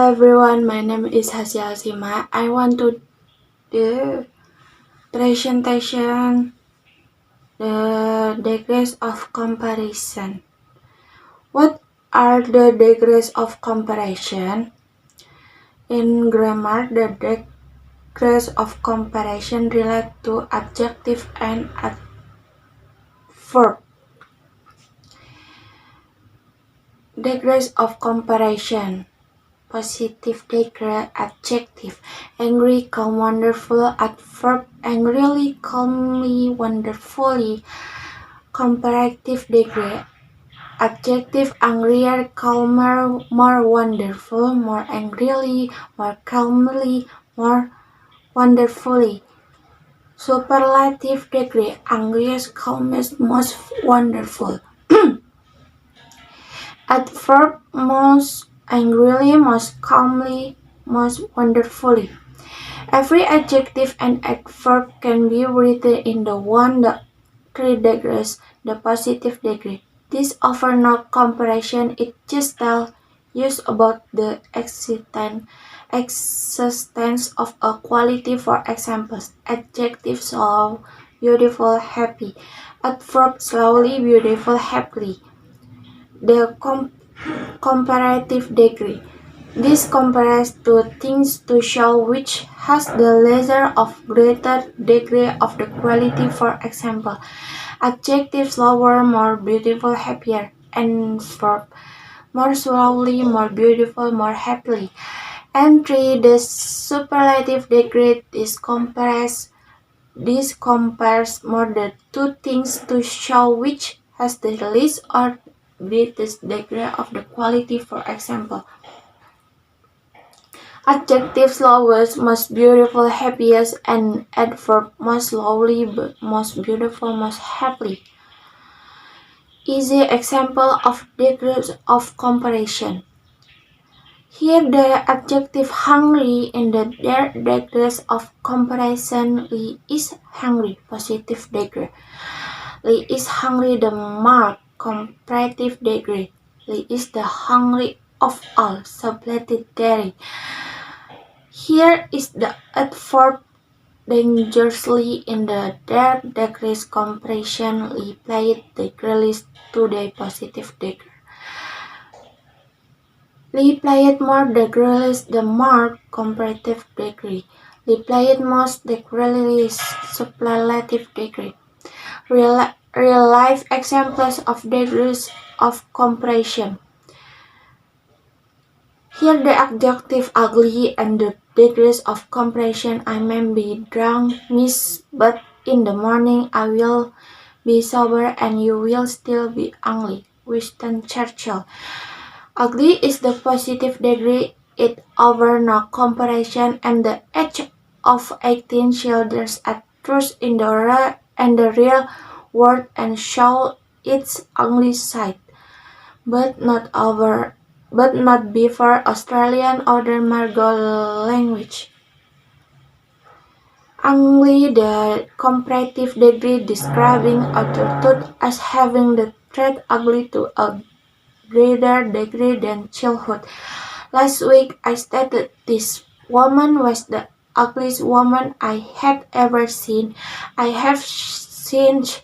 everyone, my name is Hasya Alsima. I want to do presentation the degrees of comparison. What are the degrees of comparison? In grammar, the degrees of comparison relate to adjective and adverb. Degrees of comparison. Positive degree, adjective, angry, calm, wonderful, adverb, angrily, calmly, wonderfully, comparative degree, adjective, angrier, calmer, more wonderful, more angrily, more calmly, more wonderfully, superlative degree, angriest, calmest, most wonderful, adverb, most angrily, most calmly, most wonderfully. Every adjective and adverb can be written in the 3 degrees, the positive degree. This offer no comparison, it just tells you about the existence of a quality. For example, adjective slow, beautiful, happy. Adverb slowly, beautiful, happily. The comparative degree. This compares two things to show which has the lesser or greater degree of the quality. For example, adjective slower, more beautiful, happier, and verb more slowly, more beautiful, more happily. And 3. The superlative degree. This compares more the two things to show which has the least or greatest degree of the quality. For example, adjective slowest, most beautiful, happiest, and adverb most slowly, most beautiful, most happily. Easy example of degrees of comparison. Here the adjective hungry in the degrees of comparison. Lee is hungry, positive degree. Lee is hungry, the mark, comparative degree. Lee is the hungry of all, superlative degree. Here is the adverb dangerously in the third degrees comparison. Lee played the girlies today, positive degree. Lee played more the girlies, the mark, comparative degree. Lee played most the girlies, superlative degree. Real life examples of degrees of comparison. Here the adjective ugly and the degrees of comparison. I may be drunk, miss, but in the morning I will be sober and you will still be ugly. Winston Churchill. Ugly is the positive degree, it over no comparison, and the age of 18 shoulders at truth in the real world and show its ugly side, but not before Australian or Margot language. Ugly, the comparative degree describing adulthood as having the trait ugly to a greater degree than childhood. Last week I stated this woman was the ugliest woman I had ever seen. I have since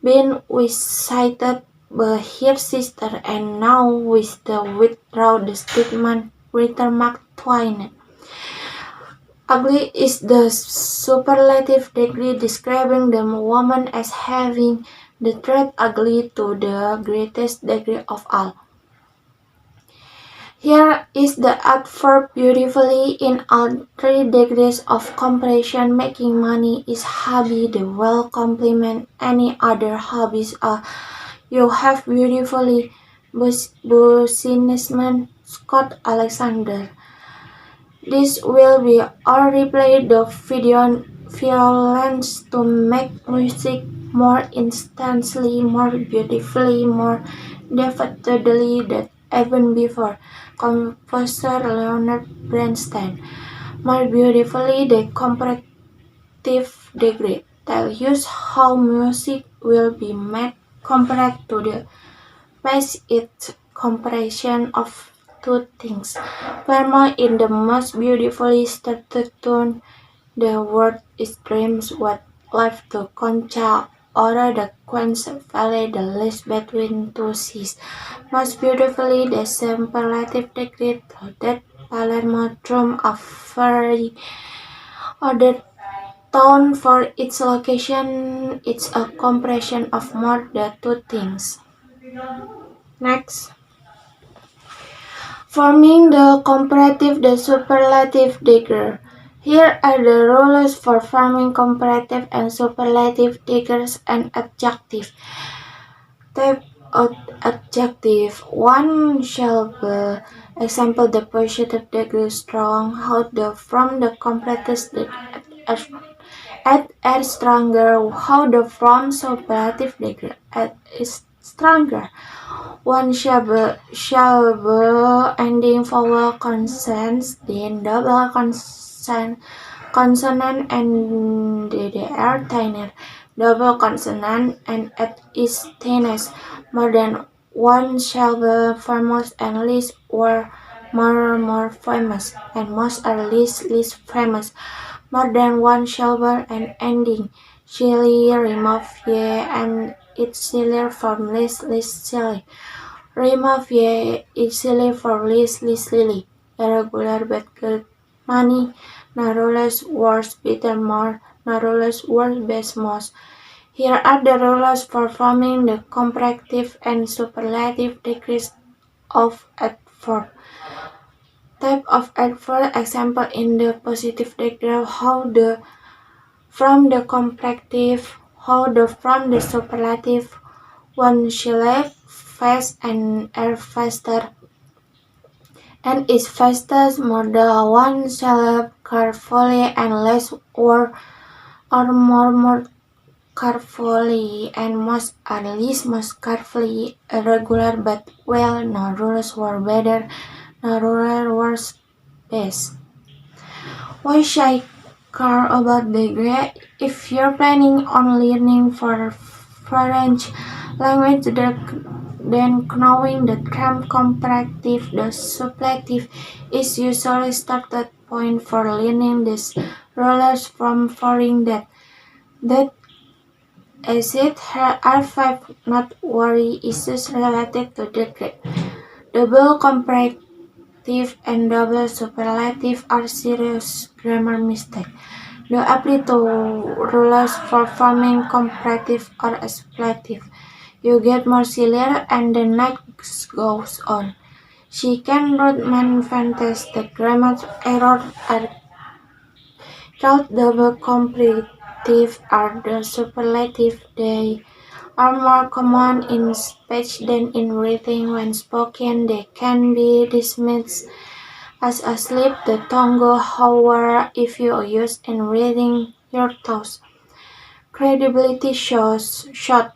been visited by her sister and now with the withdraw the statement written Mark Twain. Ugly is the superlative degree describing the woman as having the trait ugly to the greatest degree of all. Here is the adverb beautifully in all 3 degrees of comparison. Making money is hobby, the well complement any other hobbies. You have beautifully businessman Scott Alexander. This will be all replay the video violence to make music more instantly, more beautifully, more devoutly than even before. Composer Leonard Bernstein. More beautifully, the comparative degree tells you how music will be made compared to the past. Its comparison of two things. Furthermore, in the most beautifully started tune, the word streams what left to Concha or the Queen's Valley, the least between two seas. Most beautifully, the superlative degree to that Palermo drum of very ordered town for its location. It's a compression of more than two things. Next. Forming the comparative, the superlative degree. Here are the rules for forming comparative and superlative degrees and adjective. Type of adjective. One shall be example the positive degree strong, how the from the comparative at stronger, how the from superlative degree at is stronger. One shall ending vowel consonants, then double consonant and DDR thinner. Double consonant and at is thinnest. More than one shall be famous and least or more famous, and most are least famous. More than one shall be an ending. Silly remove ye and it's silly from least silly. Remove ye easily for lily. Irregular but good money. Narrows worse bitter more. Narrows worse best most. Here are the rules for forming the comparative and superlative degrees of adverb. Type of adverb example in the positive degree how the from the comparative, how the from the superlative. One shall fast and air faster and is faster more than one shall carefully and less or more carefully and most at least most carefully irregular but well no rules were better no rules were best. Why should I care about the grade? If you're planning on learning for French language, then knowing the term comparative, the superlative, is usually started point for learning these rules from foreign that is it. Here are five not worry issues related to the grade. Double comparative and double superlative are serious grammar mistakes. The apply to rules for forming comparative or superlative. You get more sillier and the night goes on. She can not manifest the grammar error are called double comparative or the superlative. They are more common in speech than in writing. When spoken, they can be dismissed as a slip the tongue, however, if you use in reading your thoughts. Credibility shows short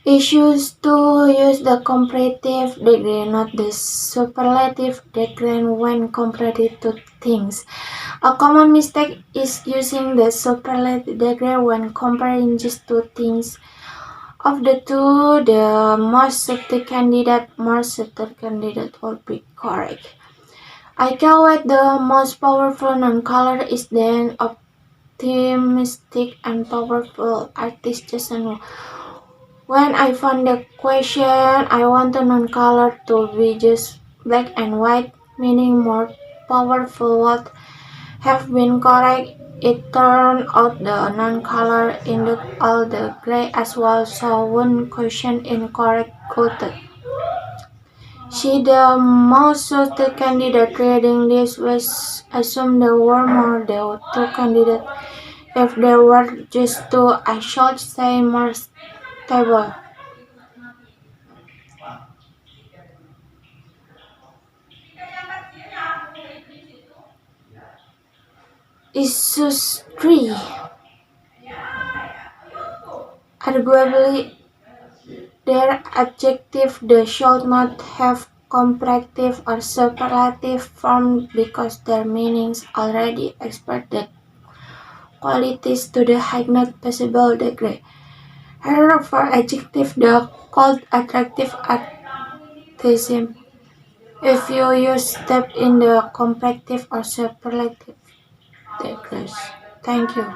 issues to use the comparative degree, not the superlative degree when compared to things. A common mistake is using the superlative degree when comparing just two things. Of the two, the more certain candidate will be correct. I call it the most powerful non-color is then optimistic and powerful artist. When I found the question, I want the non-color to be just black and white, meaning more powerful would have been correct. It turned out the non-color included all the gray as well, so one question incorrect quoted. She, the most trusted candidate reading this, was assumed there were more than two candidates. If there were just two, I should say more stable. Issues 3. Arguably, their adjective they should not have comparative or superlative form because their meanings already express the qualities to the highest possible degree. However, for adjective, the called attractive the same if you use step in the comparative or superlative decrease. Thank you.